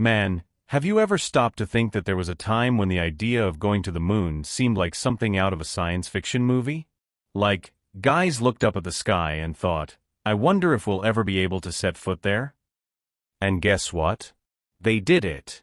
Man, have you ever stopped to think that there was a time when the idea of going to the moon seemed like something out of a science fiction movie? Like, guys looked up at the sky and thought, I wonder if we'll ever be able to set foot there? And guess what? They did it.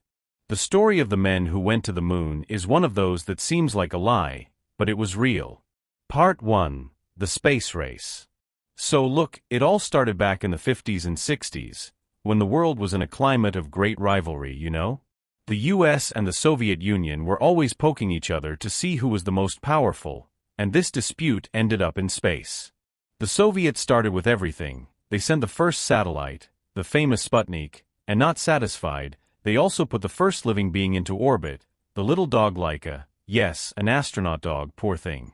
The story of the men who went to the moon is one of those that seems like a lie, but it was real. Part 1. The Space Race. So look, it all started back in the 50s and 60s, when the world was in a climate of great rivalry, you know? The US and the Soviet Union were always poking each other to see who was the most powerful, and this dispute ended up in space. The Soviets started with everything. They sent the first satellite, the famous Sputnik, and not satisfied, they also put the first living being into orbit, the little dog Laika, yes, an astronaut dog, poor thing.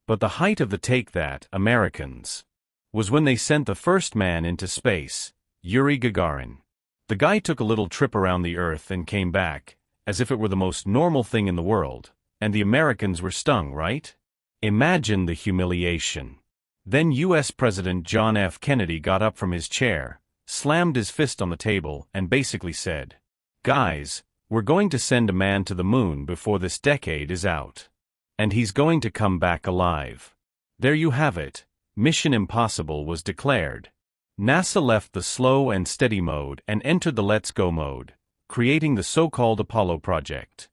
But the height of the take that, Americans, was when they sent the first man into space, Yuri Gagarin. The guy took a little trip around the Earth and came back, as if it were the most normal thing in the world, and the Americans were stung, right? Imagine the humiliation. Then US President John F. Kennedy got up from his chair, slammed his fist on the table, and basically said, Guys, we're going to send a man to the moon before this decade is out. And he's going to come back alive. There you have it. Mission Impossible was declared. NASA left the slow and steady mode and entered the let's go mode, creating the so-called Apollo project.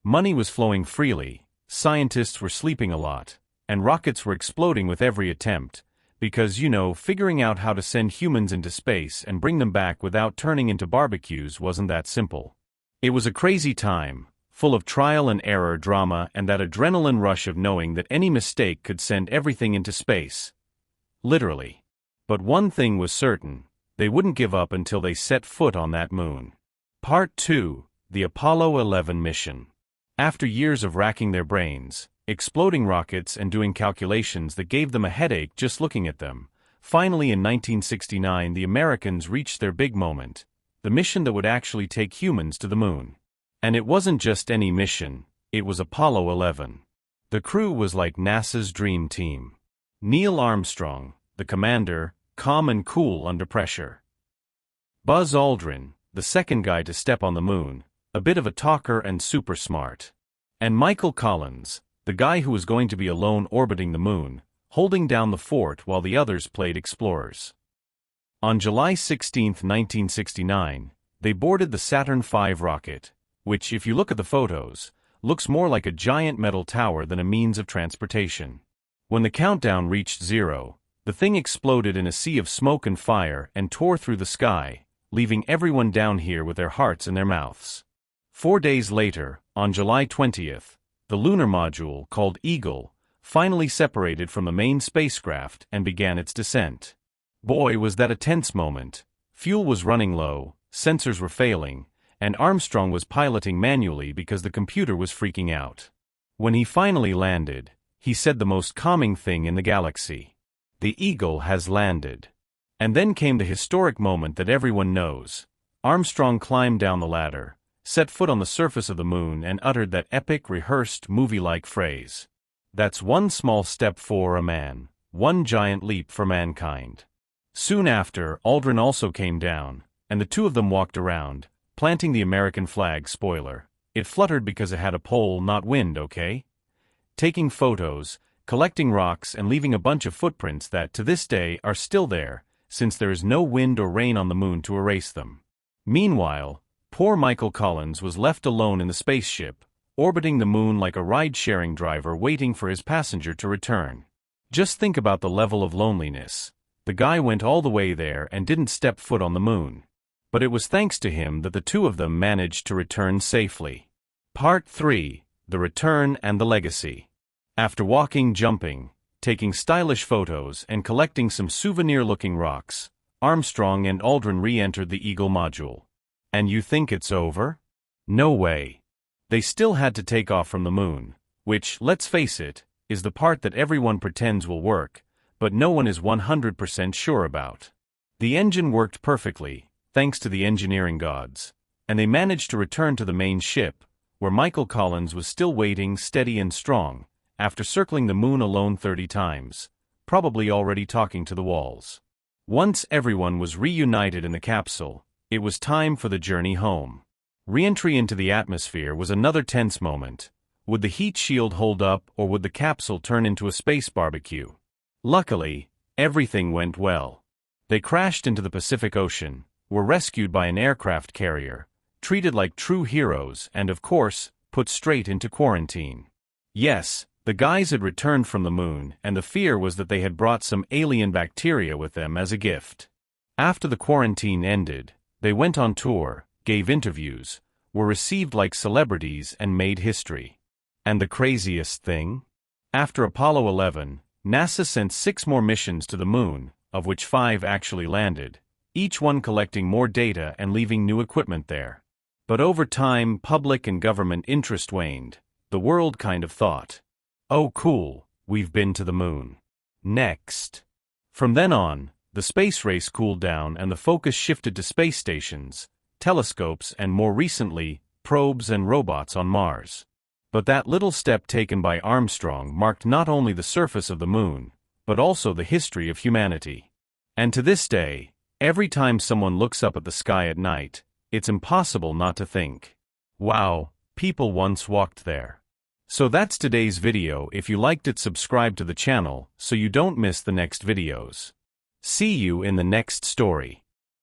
Money was flowing freely, scientists were sleeping a lot, and rockets were exploding with every attempt, because, figuring out how to send humans into space and bring them back without turning into barbecues wasn't that simple. It was a crazy time, full of trial and error drama and that adrenaline rush of knowing that any mistake could send everything into space. Literally. But one thing was certain, they wouldn't give up until they set foot on that moon. Part 2. The Apollo 11 mission. After years of racking their brains, exploding rockets and doing calculations that gave them a headache just looking at them, finally in 1969 the Americans reached their big moment, the mission that would actually take humans to the moon. And it wasn't just any mission, it was Apollo 11. The crew was like NASA's dream team. Neil Armstrong, the commander, calm and cool under pressure. Buzz Aldrin, the second guy to step on the moon, a bit of a talker and super smart. And Michael Collins, the guy who was going to be alone orbiting the moon, holding down the fort while the others played explorers. On July 16, 1969, they boarded the Saturn V rocket, which, if you look at the photos, looks more like a giant metal tower than a means of transportation. When the countdown reached 0, the thing exploded in a sea of smoke and fire and tore through the sky, leaving everyone down here with their hearts in their mouths. 4 days later, on July 20th, the lunar module, called Eagle, finally separated from the main spacecraft and began its descent. Boy, was that a tense moment. Fuel was running low, sensors were failing, and Armstrong was piloting manually because the computer was freaking out. When he finally landed, he said the most calming thing in the galaxy. The Eagle has landed. And then came the historic moment that everyone knows. Armstrong climbed down the ladder, set foot on the surface of the moon and uttered that epic, rehearsed, movie-like phrase. That's one small step for a man, one giant leap for mankind. Soon after, Aldrin also came down, and the two of them walked around, planting the American flag. Spoiler, it fluttered because it had a pole, not wind, okay? Taking photos, collecting rocks and leaving a bunch of footprints that, to this day, are still there, since there is no wind or rain on the moon to erase them. Meanwhile, poor Michael Collins was left alone in the spaceship, orbiting the moon like a ride-sharing driver waiting for his passenger to return. Just think about the level of loneliness. The guy went all the way there and didn't step foot on the moon. But it was thanks to him that the two of them managed to return safely. Part 3. The Return and the Legacy. After walking, jumping, taking stylish photos and collecting some souvenir-looking rocks, Armstrong and Aldrin re-entered the Eagle module. And you think it's over? No way. They still had to take off from the moon, which, let's face it, is the part that everyone pretends will work, but no one is 100% sure about. The engine worked perfectly, thanks to the engineering gods, and they managed to return to the main ship, where Michael Collins was still waiting steady and strong, after circling the moon alone 30 times, probably already talking to the walls. Once everyone was reunited in the capsule, It was time for the journey home. Re-entry into the atmosphere was another tense moment. Would the heat shield hold up, or would the capsule turn into a space barbecue? Luckily, everything went well. They crashed into the Pacific Ocean, were rescued by an aircraft carrier, treated like true heroes, and of course, put straight into quarantine. Yes, the guys had returned from the moon, and the fear was that they had brought some alien bacteria with them as a gift. After the quarantine ended, they went on tour, gave interviews, were received like celebrities, and made history. And the craziest thing? After Apollo 11, NASA sent 6 more missions to the moon, of which 5 actually landed, each one collecting more data and leaving new equipment there. But over time, public and government interest waned. The world kind of thought, "Oh cool, we've been to the moon. Next." From then on, the space race cooled down and the focus shifted to space stations, telescopes, and more recently, probes and robots on Mars. But that little step taken by Armstrong marked not only the surface of the moon, but also the history of humanity. And to this day, every time someone looks up at the sky at night, it's impossible not to think, wow, people once walked there. So that's today's video. If you liked it, subscribe to the channel so you don't miss the next videos. See you in the next story.